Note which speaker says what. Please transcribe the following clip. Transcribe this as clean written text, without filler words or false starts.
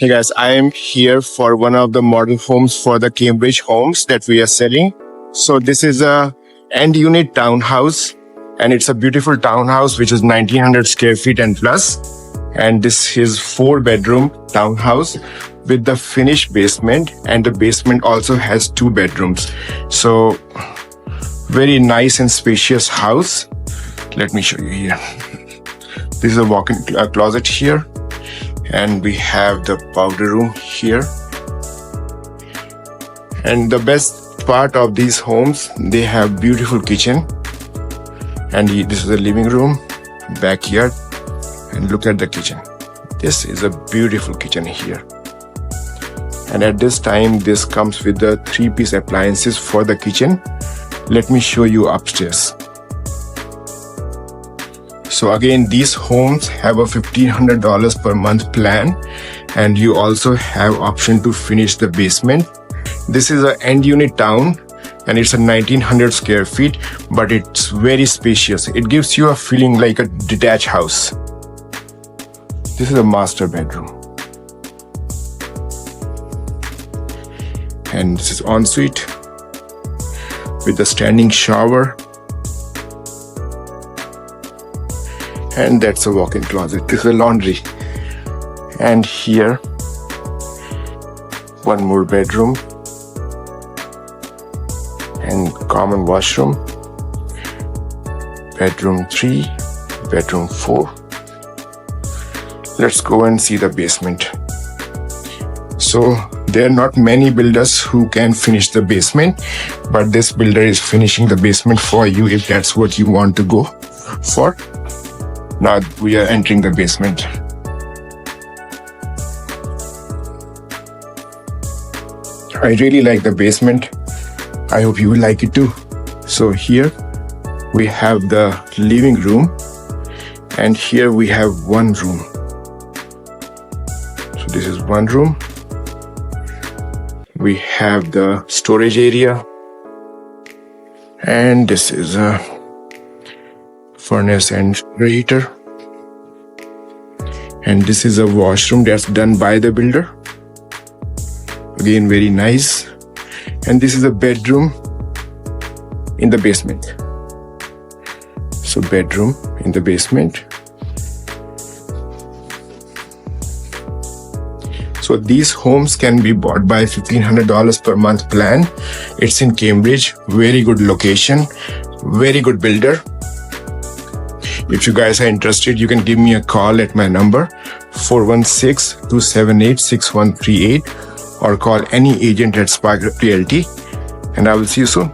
Speaker 1: Hey guys, I am here for one of the model homes for the Cambridge homes that we are selling. So this is a end unit townhouse, and it's a beautiful townhouse which is 1900 square feet and plus. And this is 4-bedroom townhouse with the finished basement, and the basement also has 2 bedrooms. So very nice and spacious house. Let me show you here. This is a walk-in closet here. And we have the powder room here. And the best part of these homes, they have beautiful kitchen. And this is the living room, backyard, and look at the kitchen. This is a beautiful kitchen here. And at this time, this comes with the 3-piece appliances for the kitchen. Let me show you upstairs. So again, these homes have a $1,500 per month plan, and you also have option to finish the basement. This is an end unit town, and it's a 1900 square feet, but it's very spacious. It gives you a feeling like a detached house. This is a master bedroom. And this is ensuite with a standing shower. And that's a walk-in closet. This is a laundry. And here, one more bedroom and common washroom. Bedroom 3, bedroom 4. Let's go and see the basement. So there are not many builders who can finish the basement, but this builder is finishing the basement for you if that's what you want to go for. Now we are entering the basement. I really like the basement. I hope you will like it too. So here we have the living room, and here we have one room. So this is one room. We have the storage area, and this is a furnace and radiator. And this is a washroom that's done by the builder. Again, very nice. And this is a bedroom in the basement. So bedroom in the basement. So these homes can be bought by $1,500 per month plan. It's in Cambridge, very good location, very good builder. If you guys are interested, you can give me a call at my number 416-278-6138 or call any agent at Spark Realty, and I will see you soon.